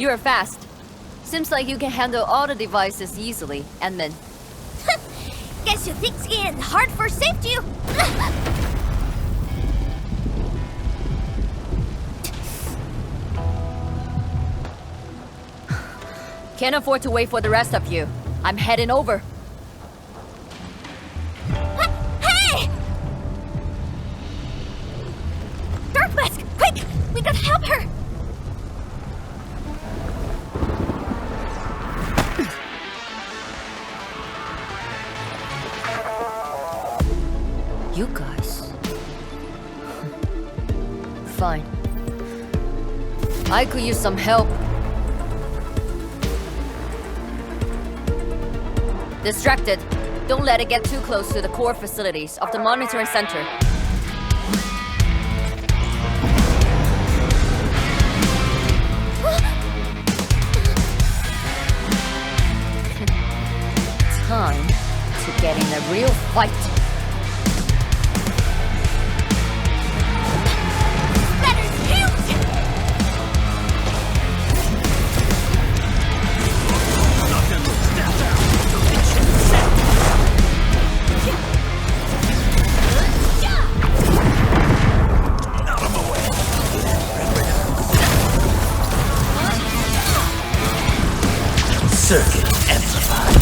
You are fast. Seems like you can handle all the devices easily, Edmund. Guess you think skiing hard first saved you? Can't afford to wait for the rest of you. I'm heading over. Hey! Dark Mask, quick! We gotta help her! You guys. Fine. I could use some help. Distracted. Don't let it get too close to the core facilities of the monitoring center. Time to get in a real fight. Circuit amplified.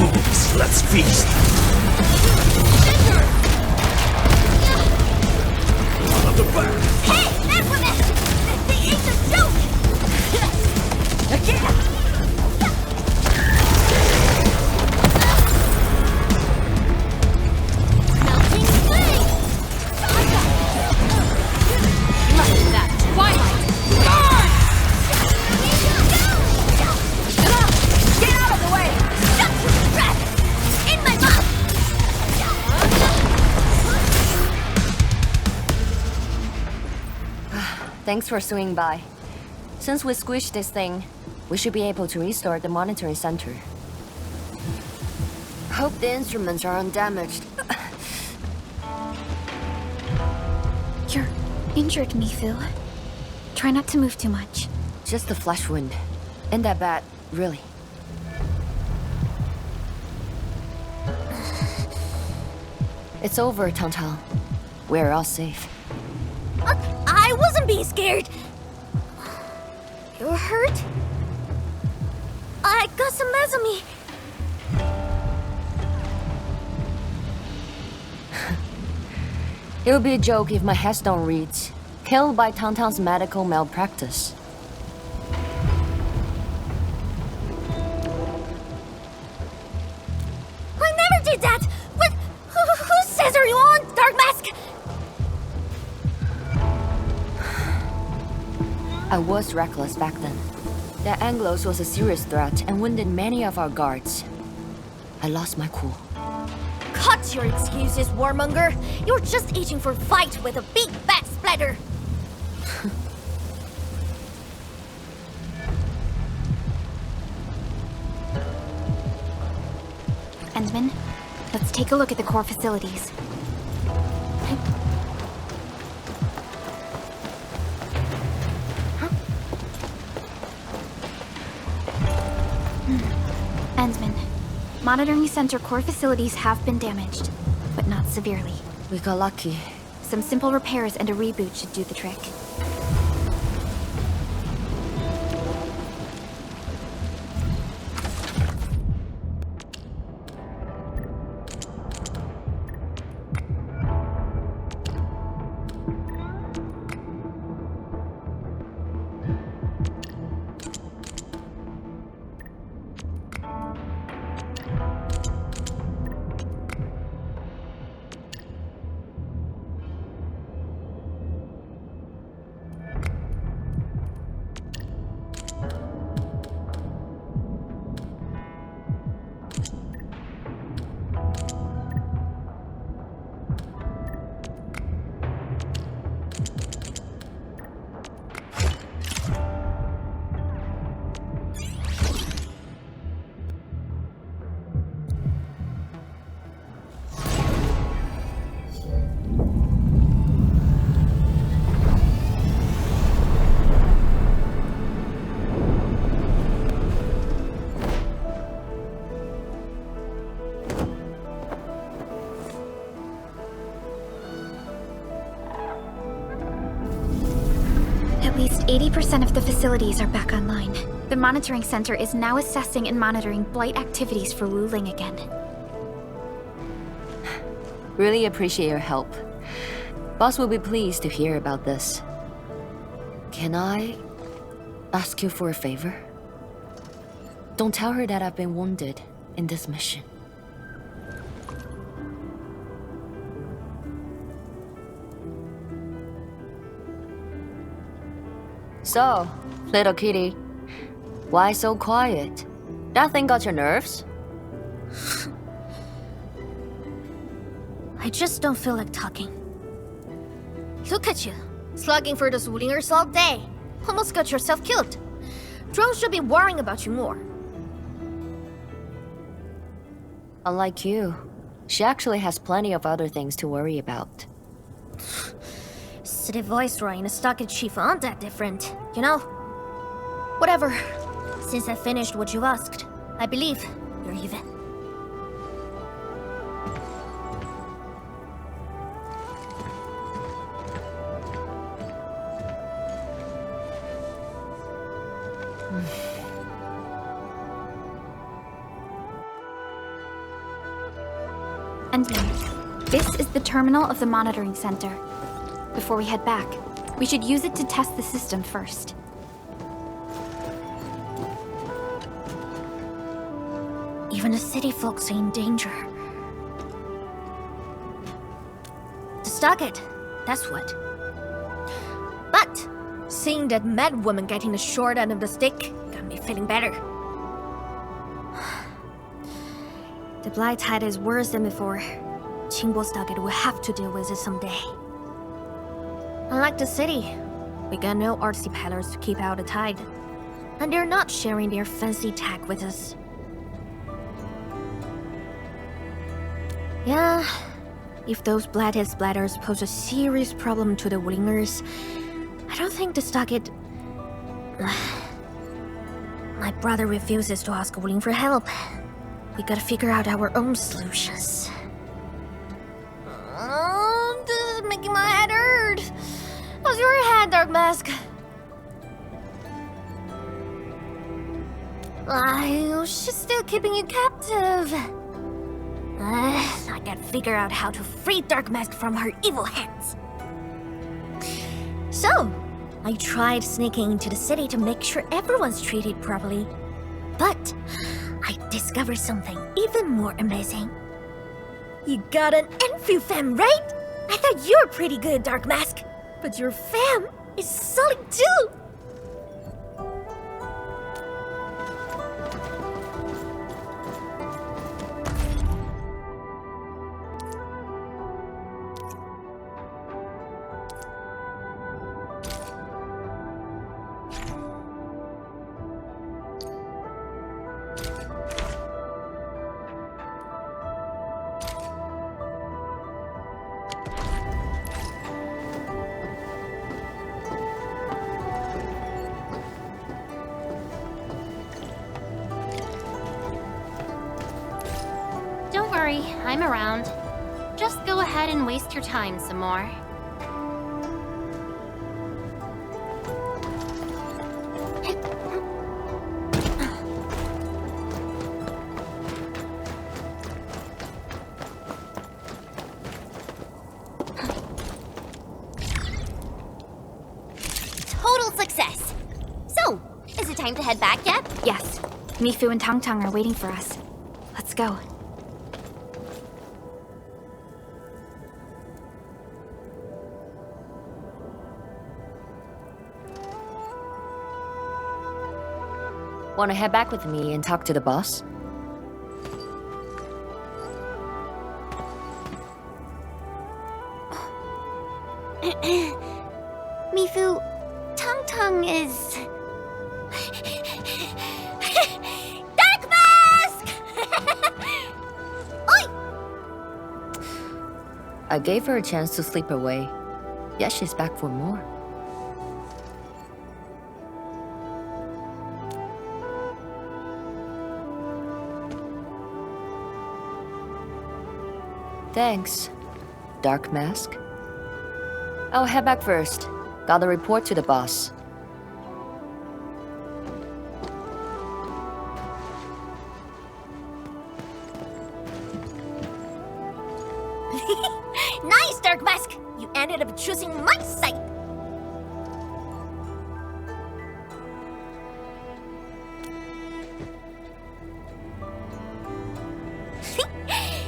Wolves, let's feast. On the back. Hey, that woman! That thing ain't a joke! Melting flame! Like that, Twilight! Get out of the way! Shut your trap! In my mouth! Thanks for swinging by. Since we squished this thing, we should be able to restore the monitoring center. Hope the instruments are undamaged. You're injured, Mifu. Try not to move too much. Just a flesh wound. Ain't that bad, really. It's over, Tantan. We're all safe. I wasn't being scared. You're hurt? I got some meds on me. It would be a joke if my headstone reads, "Killed by Tantan's medical malpractice." I never did that! But who says are you on, Dark Mask? I was reckless back then. That Anglos was a serious threat and wounded many of our guards. I lost my cool. Cut your excuses, warmonger. You're just itching for a fight with a big bad splatter. Endman, let's take a look at the core facilities. Endman, monitoring center core facilities have been damaged, but not severely. We got lucky. Some simple repairs and a reboot should do the trick. least 80% of the facilities are back online. The monitoring center is now assessing and monitoring blight activities for Wu Ling again. Really appreciate your help. Boss will be pleased to hear about this. Can I ask you for a favor? Don't tell her that I've been wounded in this mission. So, little kitty, why so quiet? That thing got your nerves? I just don't feel like talking. Look at you, slugging for those Wulingers all day. Almost got yourself killed. Drones should be worrying about you more. Unlike you, she actually has plenty of other things to worry about. City Viceroy and a Stockade chief aren't that different, you know? Whatever. Since I finished what you asked, I believe you're even. And now, this is the terminal of the monitoring center. Before we head back, we should use it to test the system first. Even the city folks are in danger. The Stockade, that's what. But seeing that mad woman getting the short end of the stick got me feeling better. The blight tide is worse than before. Qingbo Stockade will have to deal with it someday. Unlike the city, we got no artsy peddlers to keep out the tide. And they're not sharing their fancy tech with us. Yeah, if those blighted splatters pose a serious problem to the Wulingers, I don't think the Stockade... My brother refuses to ask Wuling for help. We gotta figure out our own solutions. Oh, this is making my head hurt. How's your head, Dark Mask? She's still keeping you captive. I gotta figure out how to free Dark Mask from her evil hands. So, I tried sneaking into the city to make sure everyone's treated properly. But I discovered something even more amazing. You got an Endfield fam, right? I thought you were pretty good, Dark Mask. But your fam is solid too! Don't worry, I'm around. Just go ahead and waste your time some more. Total success! So, is it time to head back yet? Yes, Mifu and Tang Tang are waiting for us. Let's go. Want to head back with me and talk to the boss? Mifu, Tang Tang is... Dark Mask! Oi! I gave her a chance to sleep away. Yet she's back for more. Thanks, Dark Mask. I'll head back first. Gotta report to the boss. task, you ended up choosing my side.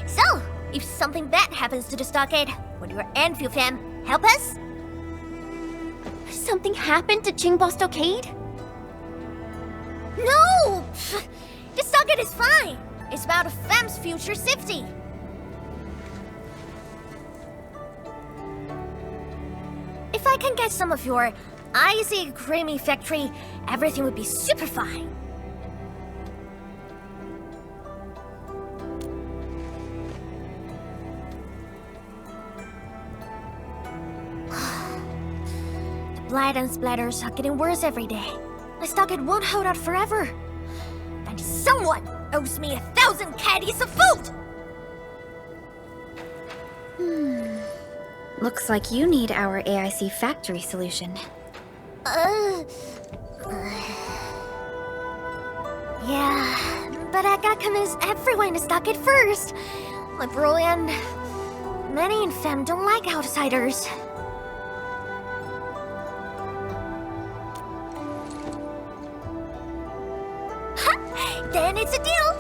So, if something bad happens to the Stockade, would your Endfield fam help us? Something happened to Qingbo Stockade? No! The Stockade is fine. It's about a fam's future safety. If I can get some of your icy creamy factory, everything would be super fine. The blight and splatters are getting worse every day. The Stockade won't hold out forever. And someone owes me 1,000 caddies of food! Looks like you need our AIC factory solution. Yeah, but I gotta convince everyone to Stockade first. Like Broly and many in Fem don't like outsiders. Then it's a deal.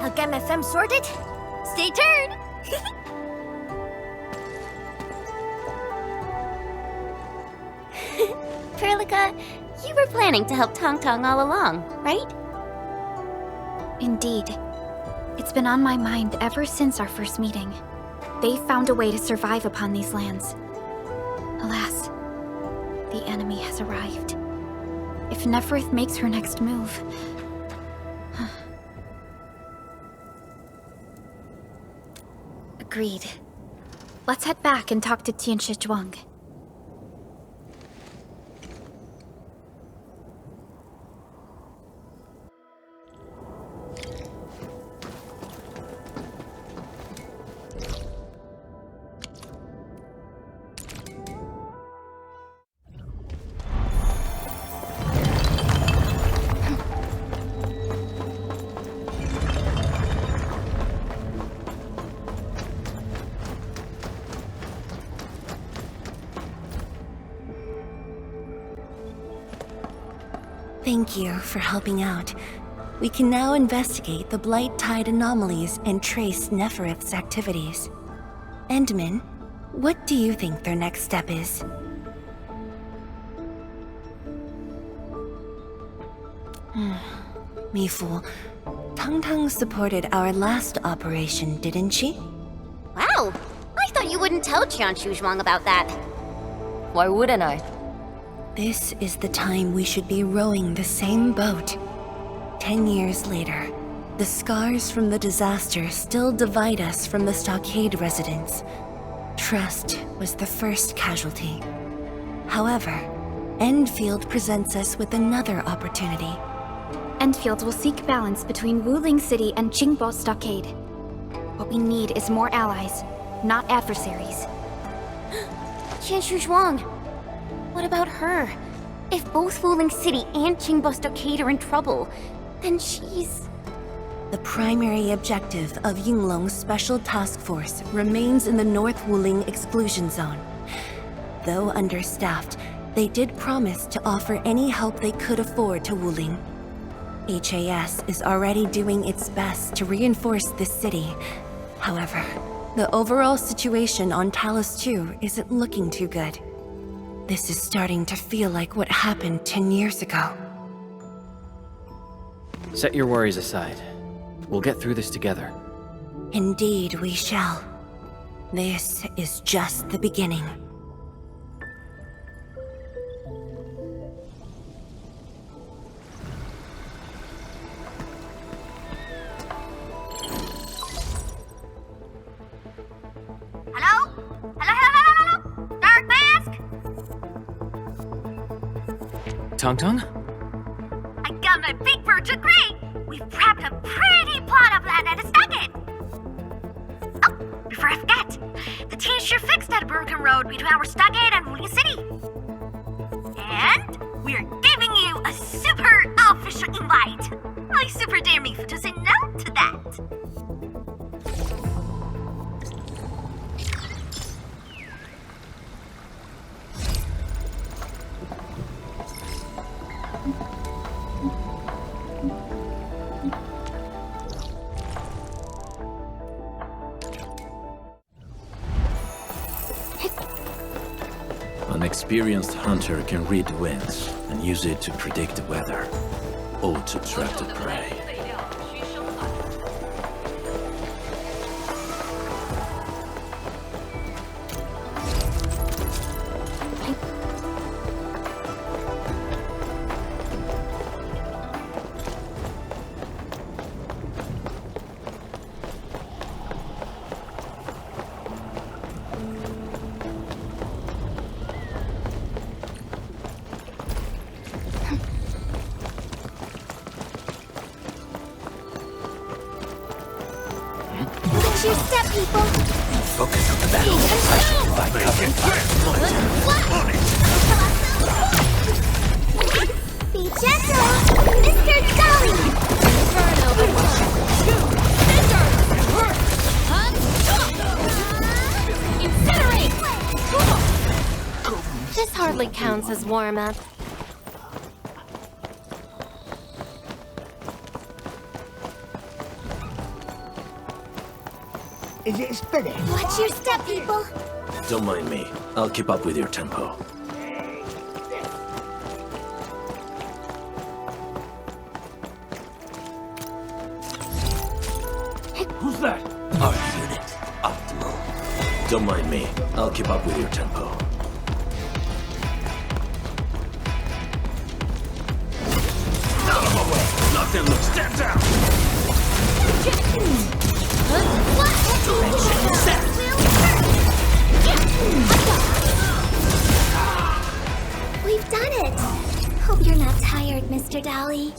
I'll get my Fem sorted. Stay tuned. Perlica, you were planning to help Tong Tong all along, right? Indeed. It's been on my mind ever since our first meeting. They found a way to survive upon these lands. Alas, the enemy has arrived. If Neferth makes her next move... Agreed. Let's head back and talk to Tianshi Zhuang. Thank you for helping out. We can now investigate the blight tide anomalies and trace Neferith's activities. Endman, what do you think their next step is? Mifu, Tang Tang supported our last operation, didn't she? Wow! I thought you wouldn't tell Qianshu Zhuang about that. Why wouldn't I? This is the time we should be rowing the same boat. 10 years later, the scars from the disaster still divide us from the Stockade residents. Trust was the first casualty. However, Endfield presents us with another opportunity. Endfield will seek balance between Wuling City and Qingbo Stockade. What we need is more allies, not adversaries. Qianshu Zhuang, what about her? If both Wuling City and Qingbo Stockade are in trouble, then she's... The primary objective of Yinglong's Special Task Force remains in the North Wuling Exclusion Zone. Though understaffed, they did promise to offer any help they could afford to Wuling. HAS is already doing its best to reinforce this city. However, the overall situation on Talus 2 isn't looking too good. This is starting to feel like what happened 10 years ago. Set your worries aside. We'll get through this together. Indeed, we shall. This is just the beginning. Hello? Hello? Dark Mask? Tong Tong? I got my big bird to agree! We've prepped a pretty plot of land at the Stockade! Oh, before I forget, the team sure fixed that broken road between our Stockade and Wuling City. And we're giving you a super official invite! I super dare Mifu to say no to that! experienced hunter can read winds and use it to predict the weather, or to trap the prey. Watch your step, people! Focus on the battle. I should provide cover. Be gentle! Mr. Dolly! Inferno the 1, 2, Incinerate! This hardly counts as warm-up. Is it spinning? Watch your step, people! Don't mind me. I'll keep up with your tempo. Who's that? Our unit. Optimal. Don't mind me. I'll keep up with your tempo. Out of my way! Lock them loose! Stand down! We've done it! Hope you're not tired, Mr. Dolly.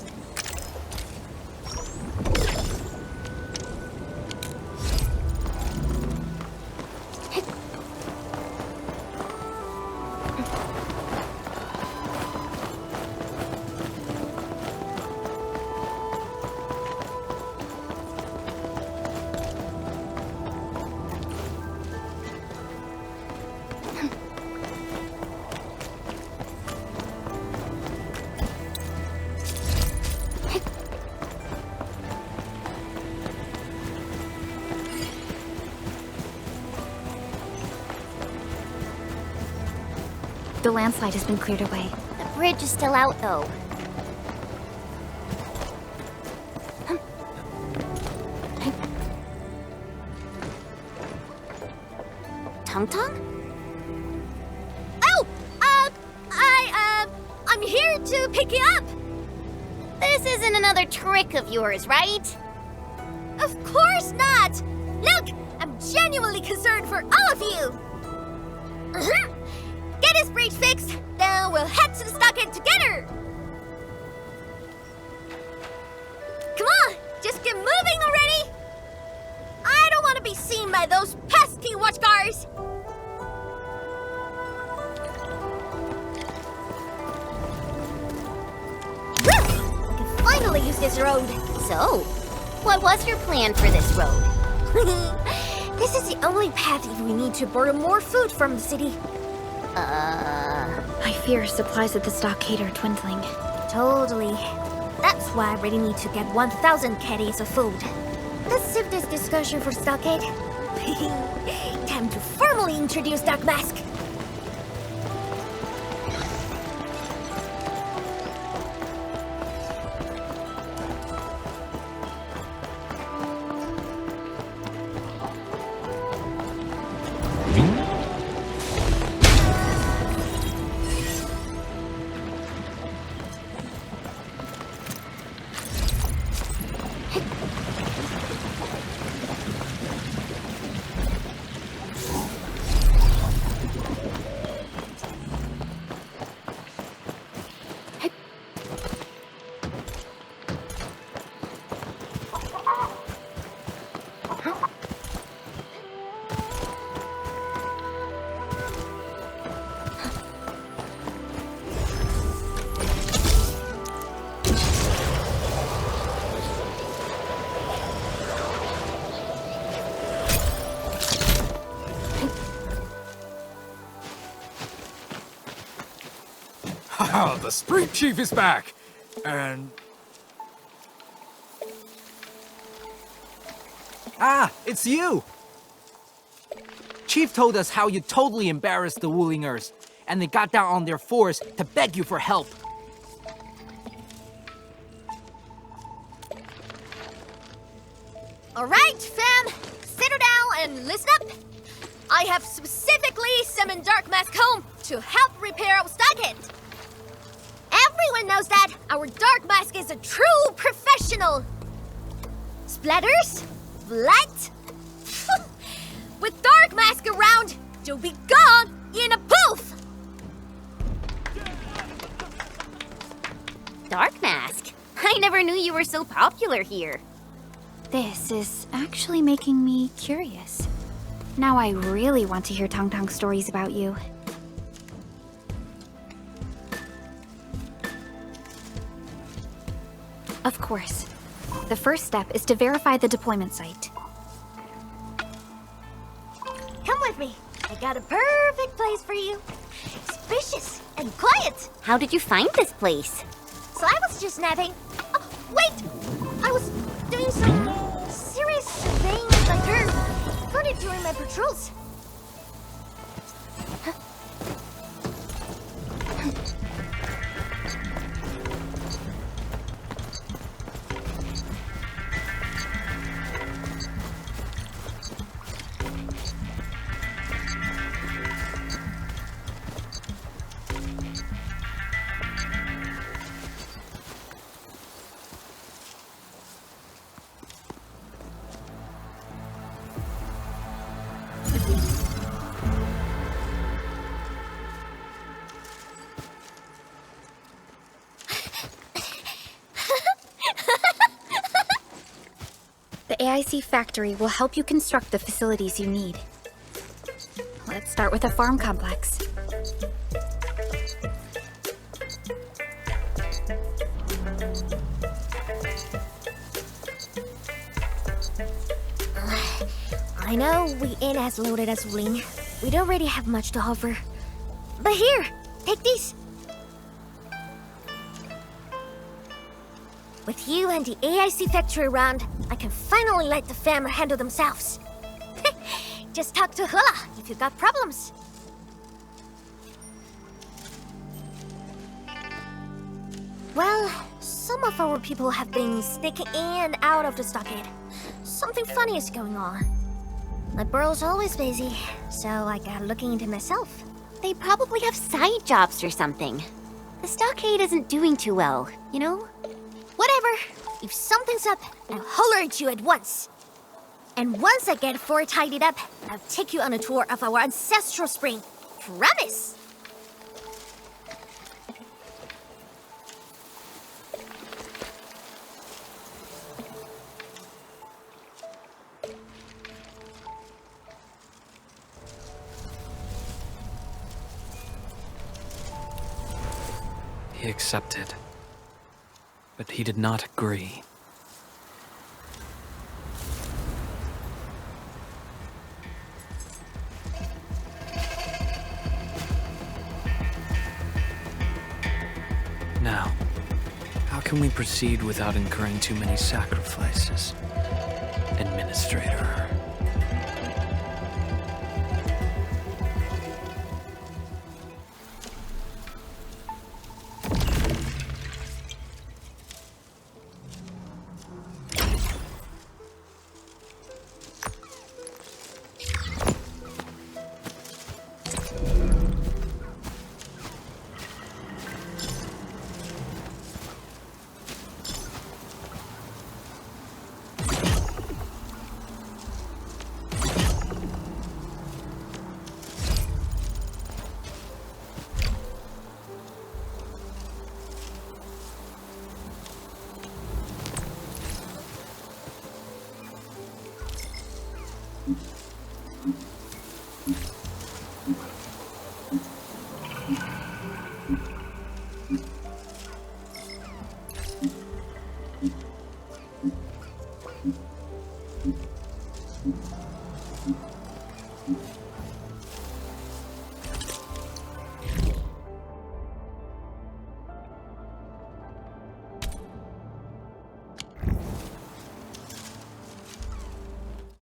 The landslide has been cleared away. The bridge is still out, though. Tung-Tung? Oh! I'm here to pick you up! This isn't another trick of yours, right? Of course not! Look! I'm genuinely concerned for all of you! Get his bridge fixed, then we'll head to the Stockade together! Come on! Just get moving already! I don't want to be seen by those pesky watchguards! Whew! We can finally use this road! So, what was your plan for this road? This is the only path if we need to borrow more food from the city. I fear supplies at the stockade are dwindling. Totally. That's why I really need to get 1,000 caddies of food. Let's save this discussion for Stockade. Time to formally introduce Dark Mask. Haha, the street chief is back! And... Ah, it's you! Chief told us how you totally embarrassed the Woolingers, and they got down on their fours to beg you for help. Alright, fam! Settle down and listen up! I have specifically summoned Dark Mask home to help repair our Stockade. Everyone knows that our Dark Mask is a true professional. Splatters? Blight? With Dark Mask around, you'll be gone in a poof! Dark Mask? I never knew you were so popular here. This is actually making me curious. Now I really want to hear Tong Tong's stories about you. Of course. The first step is to verify the deployment site. Come with me. I got a perfect place for you. Spacious and quiet. How did you find this place? So I was just napping. Oh, wait! I was doing some serious surveying of the earth. Got it during my patrols. The AIC factory will help you construct the facilities you need. Let's start with a farm complex. I know we ain't as loaded as Wling. We don't really have much to offer. But here, take these. With you and the AIC factory around, I can finally let the fam handle themselves. Just talk to Hula if you got problems. Well, some of our people have been sneaking in and out of the Stockade. Something funny is going on. My burrow's always busy, so I got looking into myself. They probably have side jobs or something. The Stockade isn't doing too well, you know? Whatever. If something's up, I'll holler at you at once. And once I get fort tidied up, I'll take you on a tour of our Ancestral spring. Promise! He accepted. But he did not agree. Now, how can we proceed without incurring too many sacrifices? Administrator.